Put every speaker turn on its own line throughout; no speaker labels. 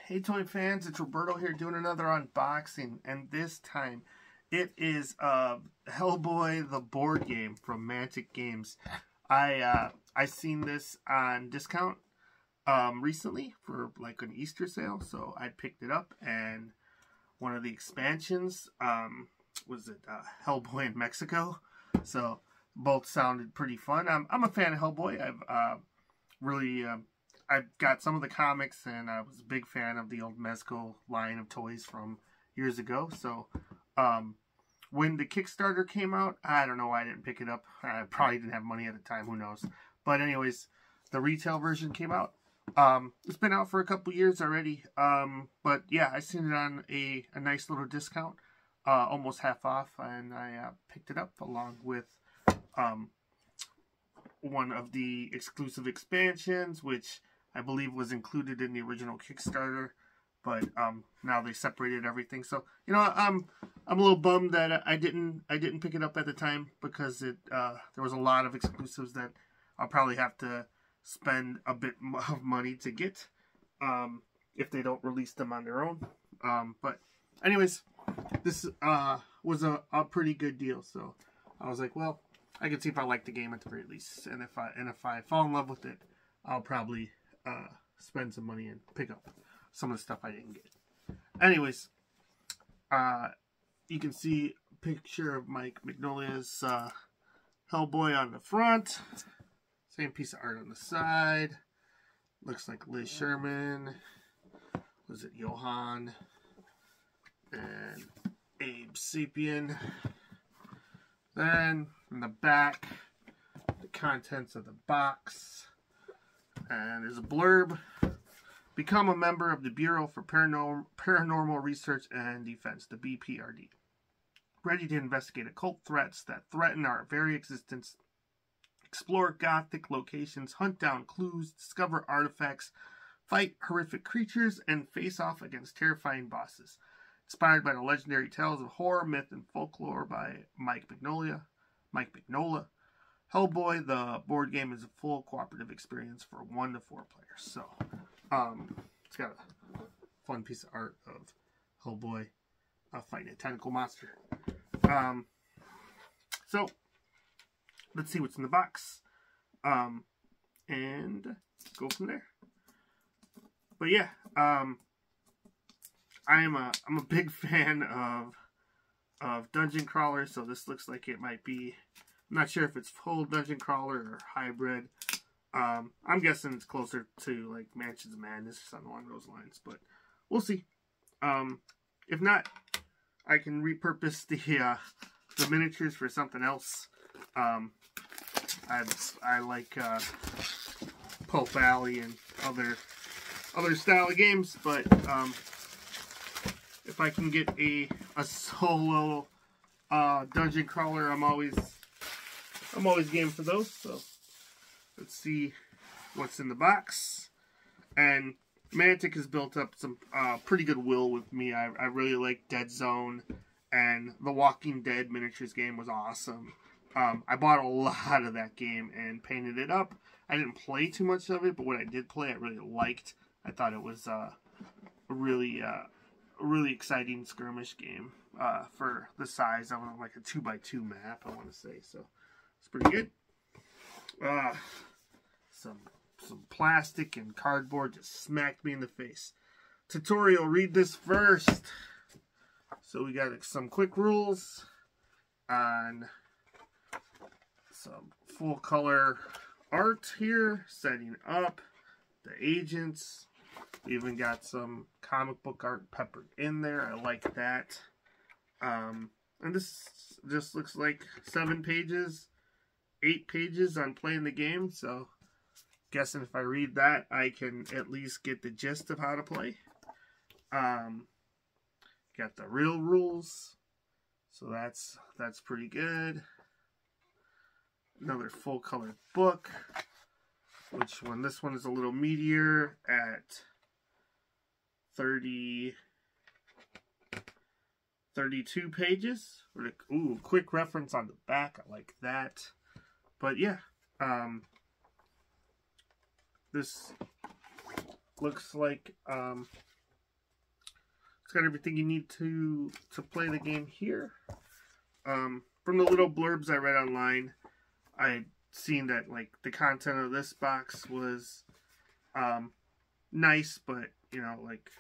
Hey toy fans, it's Roberto here doing another unboxing, and this time it is Hellboy the Boardgame from Mantic Games. I seen this on discount recently for like an Easter sale, so I picked it up, and one of the expansions was it Hellboy in Mexico, so both sounded pretty fun. I'm a fan of Hellboy. I've got some of the comics, and I was a big fan of the old Mezco line of toys from years ago. So, when the Kickstarter came out, I don't know why I didn't pick it up. I probably didn't have money at the time, who knows. But anyways, the retail version came out. It's been out for a couple years already. But yeah, I seen it on a nice little discount, almost half off, and I picked it up along with one of the exclusive expansions, which I believe was included in the original Kickstarter, but now they separated everything. So I'm a little bummed that I didn't pick it up at the time, because there was a lot of exclusives that I'll probably have to spend a bit of money to get if they don't release them on their own. But anyways, this was a pretty good deal. So I was like, well, I can see if I like the game at the very least, and if I fall in love with it, I'll probably spend some money and pick up some of the stuff I didn't get. Anyways, you can see a picture of Mike Mignola's Hellboy on the front. Same piece of art on the side. Looks like Liz Sherman. Was it Johan? And Abe Sapien. Then, in the back, the contents of the box. And there's a blurb. Become a member of the Bureau for Paranormal Research and Defense, the BPRD. Ready to investigate occult threats that threaten our very existence. Explore gothic locations, hunt down clues, discover artifacts, fight horrific creatures, and face off against terrifying bosses. Inspired by the legendary tales of horror, myth, and folklore by Mike Mignola, Hellboy the Board Game is a full cooperative experience for 1 to 4 players. So, it's got a fun piece of art of Hellboy fighting a tentacle monster. So, let's see what's in the box, and go from there. But yeah, I'm a big fan of dungeon crawlers, so this looks like it might be. I'm not sure if it's full dungeon crawler or hybrid. I'm guessing it's closer to like Mansions of Madness or something along those lines, but we'll see. If not, I can repurpose the miniatures for something else. I like Pulp Valley and other style of games, but if I can get a solo dungeon crawler, I'm always game for those. So let's see what's in the box. And Mantic has built up some pretty good will with me. I really like Dead Zone, and the Walking Dead miniatures game was awesome. I bought a lot of that game and painted it up. I didn't play too much of it, but what I did play, I really liked. I thought it was a really exciting skirmish game for the size of like a 2x2 map, I want to say. So it's pretty good. Some plastic and cardboard just smacked me in the face. Tutorial, read this first. So we got some quick rules on some full color art here, setting up the agents. We even got some comic book art peppered in there. I like that. And this just looks like 7 pages, 8 pages on playing the game. So, guessing if I read that, I can at least get the gist of how to play. Got the real rules. So that's pretty good. Another full color book. This one is a little meatier at 32 pages. Ooh, quick reference on the back. I like that. But yeah, this looks like got everything you need to play the game here. From the little blurbs I read online, I seen that like the content of this box was nice, but you know, like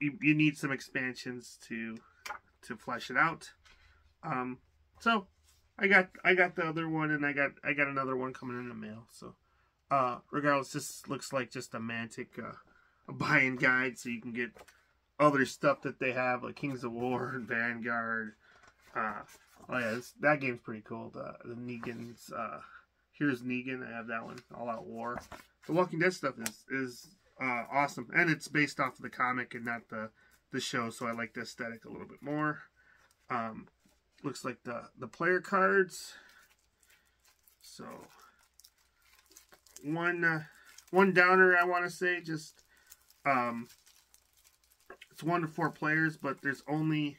you need some expansions to flesh it out. So I got the other one, and I got another one coming in the mail. So regardless, this looks like just a Mantic a buy-in guide, so you can get other stuff that they have, like Kings of War and Vanguard. Oh yeah, that game's pretty cool. The Negan's Here's Negan. I have that one, All Out War. The Walking Dead stuff is awesome, and it's based off of the comic and not the show, so I like the aesthetic a little bit more. Looks like the player cards. So one downer, I want to say, just it's 1 to 4 players, but there's only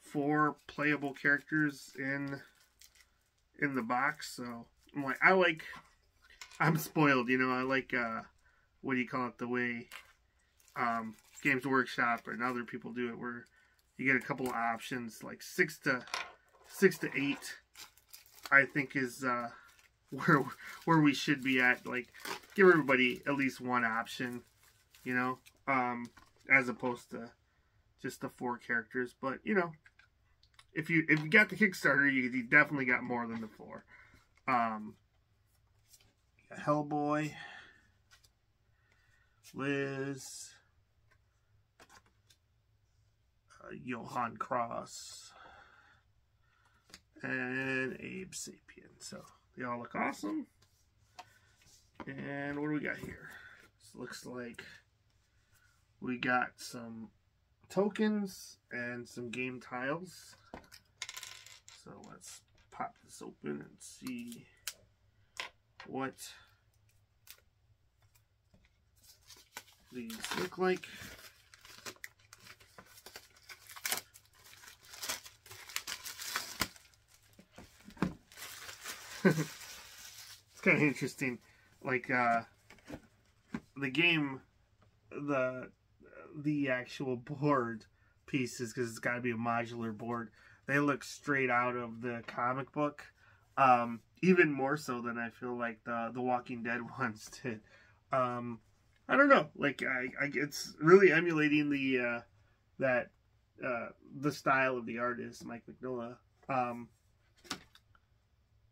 4 playable characters in the box. So I'm spoiled, you know. I like what do you call it, the way Games Workshop and other people do it, where you get a couple of options, like 6 to 8. I think is where we should be at. Like, give everybody at least one option, you know, as opposed to just the 4 characters. But you know, if you got the Kickstarter, you definitely got more than the 4. Hellboy, Liz, Johann Cross, and Abe Sapien. So they all look awesome. And what do we got here? This looks like we got some tokens and some game tiles. So let's pop this open and see what these look like. It's kind of interesting, like the game, the actual board pieces, because it's got to be a modular board, they look straight out of the comic book, even more so than I feel like the Walking Dead ones did. I don't know, like it's really emulating the style of the artist, Mike Mignola.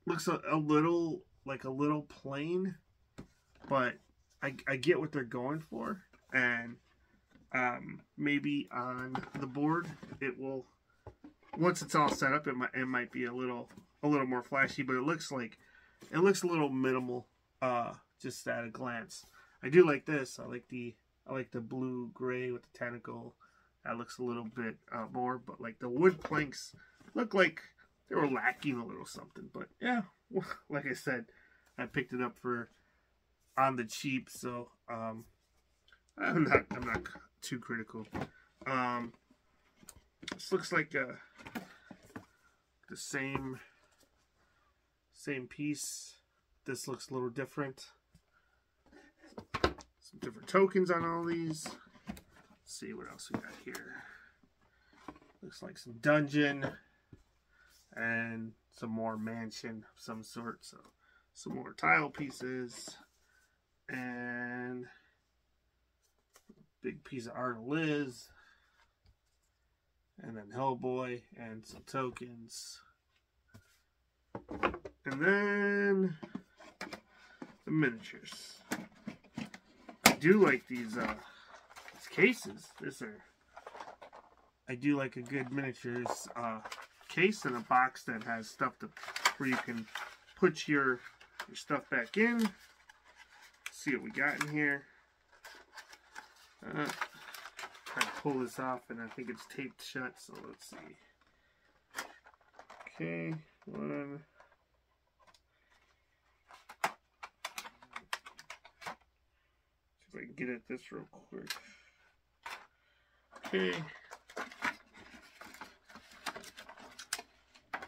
Looks a little plain, but I get what they're going for, and maybe on the board it will, once it's all set up, it might be a little more flashy, but it looks a little minimal just at a glance. I do like this. I like the blue gray with the tentacle. That looks a little bit more, but like the wood planks look like they were lacking a little something. But yeah, like I said, I picked it up on the cheap, so I'm not too critical. This looks like the same piece. This looks a little different. Some different tokens on all these. Let's see what else we got here. Looks like some dungeon and some more mansion of some sort. So some more tile pieces and a big piece of art of Liz, and then Hellboy and some tokens, and then the miniatures. I do like these cases. I do like a good miniatures case in a box that has stuff where you can put your stuff back in. Let's see what we got in here. Trying to pull this off, and I think it's taped shut, so let's see. Okay, one. See if I can get at this real quick. Okay.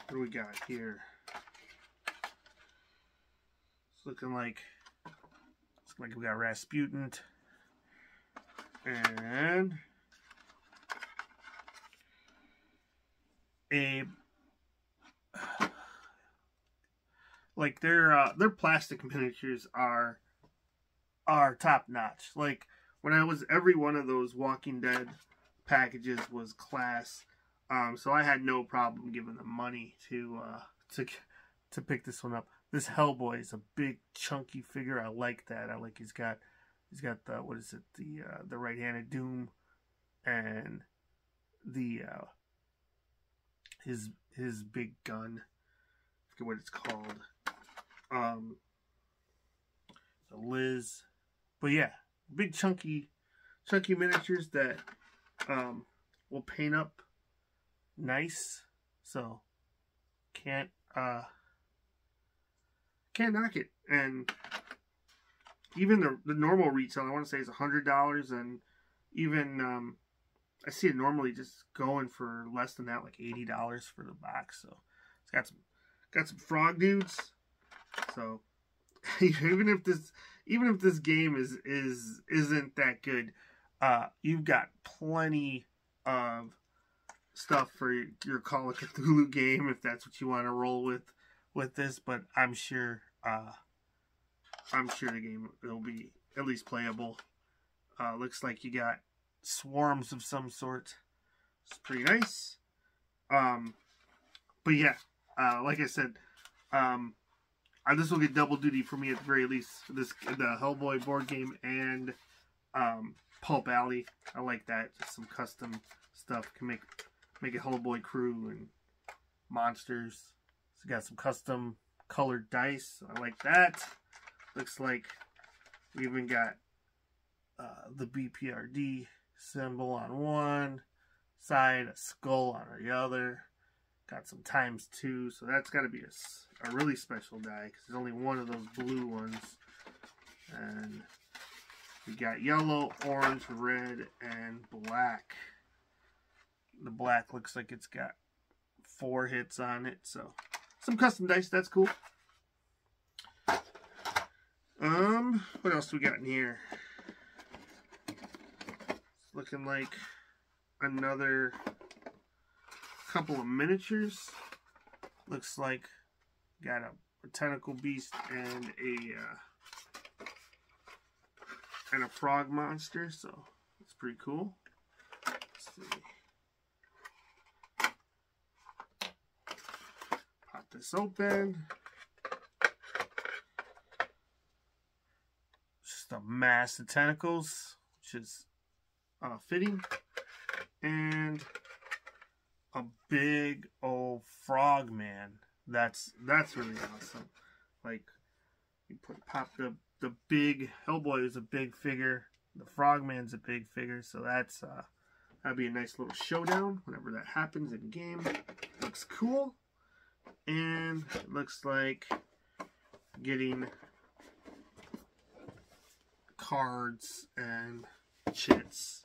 What do we got here? It's looking like we got Rasputin and a like their plastic miniatures are top notch. Like when I was, every one of those Walking Dead packages was class. So I had no problem giving them money to pick this one up. This Hellboy is a big chunky figure. I like that. I like he's got the, what is it, the right-handed Doom, and the his big gun. I forget what it's called. The Liz. But yeah, big chunky miniatures that will paint up nice. So can't knock it. And even the normal retail, I want to say, is $100, and even I see it normally just going for less than that, like $80 for the box. So it's got some frog dudes. So even if this game isn't that good, you've got plenty of stuff for your Call of Cthulhu game if that's what you want to roll with this. But I'm sure the game will be at least playable. Looks like you got swarms of some sort. It's pretty nice. But yeah, like I said, this will get double duty for me at the very least. The Hellboy board game and Pulp Alley. I like that. Just some custom stuff. Can make a Hellboy crew and monsters. It's got some custom colored dice. I like that. Looks like we even got the BPRD symbol on one side, a skull on the other. Got some ×2, so that's got to be a really special die, because there's only one of those blue ones. And we got yellow, orange, red, and black. The black looks like it's got 4 hits on it, so some custom dice, that's cool. What else do we got in here? It's looking like another couple of miniatures. Looks like got a tentacle beast and a frog monster, so it's pretty cool. Let's see. Pop this open. Just a mass of tentacles, which is fitting, and a big old frog man. That's really awesome. Like, you pop the big Hellboy is a big figure. The Frogman's a big figure, so that'd be a nice little showdown whenever that happens in game. Looks cool, and it looks like getting cards and chits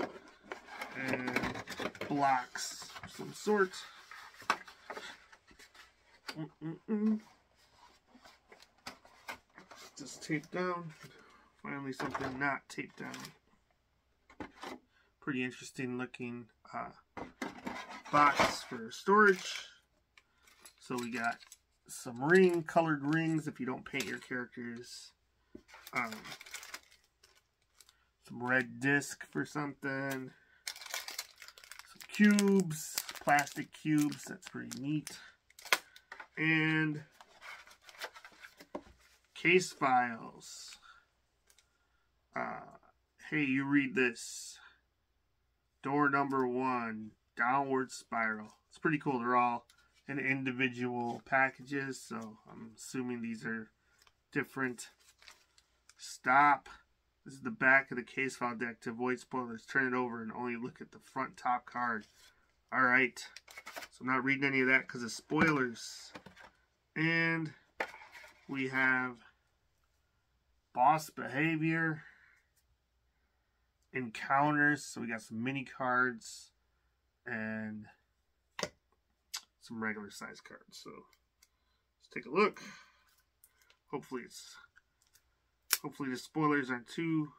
and blocks of some sort. Just taped down. Finally something not taped down. Pretty interesting looking box for storage. So we got some colored rings if you don't paint your characters. Some red disc for something. Some cubes, plastic cubes. That's pretty neat. And case files. Hey, you read this. Door number 1, downward spiral. It's pretty cool. They're all in individual packages, so I'm assuming these are different. Stop. This is the back of the case file deck. To avoid spoilers, turn it over and only look at the front top card. Alright. So I'm not reading any of that because of spoilers. And we have boss behavior, encounters. So we got some mini cards and some regular size cards. So let's take a look. Hopefully the spoilers aren't too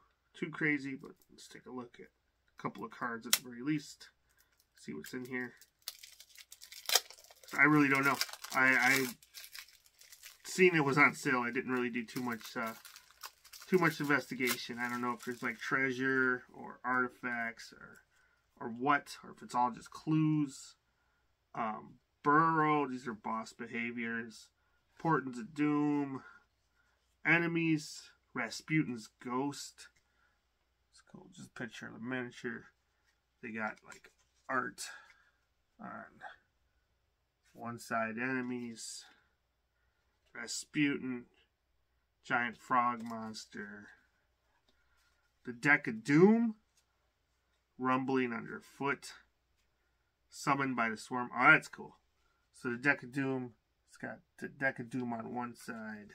crazy, but let's take a look at a couple of cards at the very least. See what's in here. I really don't know. I seen it was on sale. I didn't really do too much investigation. I don't know if there's like treasure or artifacts or what, or if it's all just clues. Burrow, these are boss behaviors. Portents of Doom, enemies, Rasputin's ghost. It's cool. Just picture the miniature. They got like art on one side, enemies, Rasputin, giant frog monster, the Deck of Doom, rumbling underfoot, summoned by the swarm. Oh, that's cool. So the Deck of Doom, it's got the Deck of Doom on one side,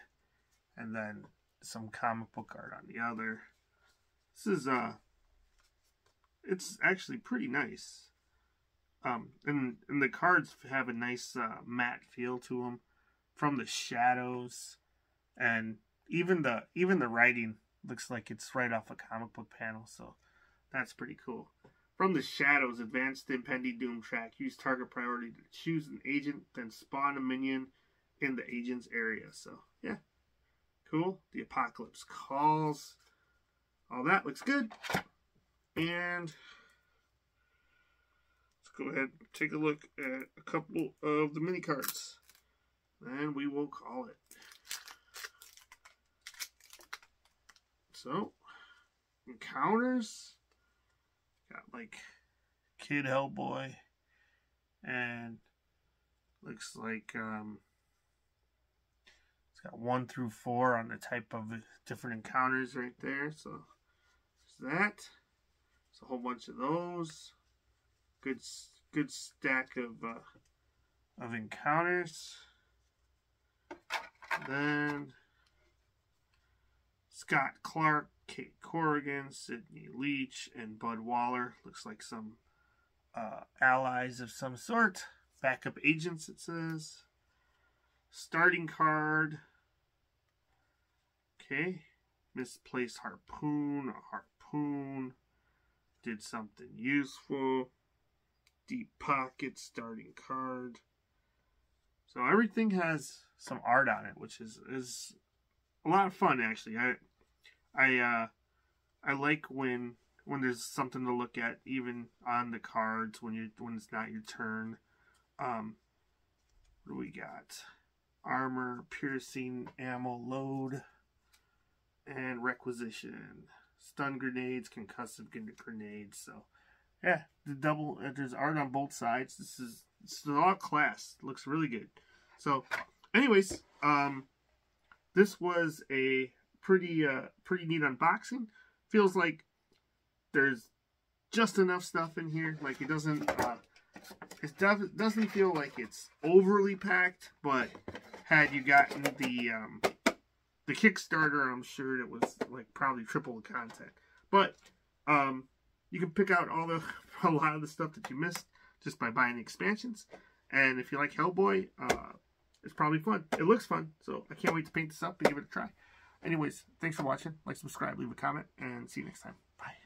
and then some comic book art on the other. This is it's actually pretty nice. And the cards have a nice matte feel to them, from the shadows, and even the writing looks like it's right off a comic book panel. So that's pretty cool. From the shadows, advanced impending doom track. Use target priority to choose an agent, then spawn a minion in the agent's area. So yeah, cool. The apocalypse calls. All that looks good. And let's go ahead and take a look at a couple of the mini cards. And we will call it. So, encounters. Got like Kid Hellboy. And looks like it's got 1 through 4 on the type of different encounters right there. So, there's that. There's a whole bunch of those. Good stack of encounters. Then Scott Clark, Kate Corrigan, Sidney Leach, and Bud Waller. Looks like some allies of some sort. Backup agents, it says. Starting card. Okay. Misplaced harpoon. A harpoon. Did something useful. Deep pocket, starting card. So everything has some art on it, which is a lot of fun, actually. I like when there's something to look at, even on the cards when it's not your turn. What do we got? Armor, piercing, ammo load, and requisition. Stun grenades, concussive grenades. So yeah, there's art on both sides. This is all class. Looks really good. So anyways, this was a pretty neat unboxing. Feels like there's just enough stuff in here. Like it doesn't feel like it's overly packed, but had you gotten the Kickstarter, I'm sure it was like probably triple the content. But you can pick out a lot of the stuff that you missed just by buying the expansions. And if you like Hellboy, it's probably fun. It looks fun, so I can't wait to paint this up and give it a try. Anyways, thanks for watching. Like, subscribe, leave a comment, and see you next time. Bye.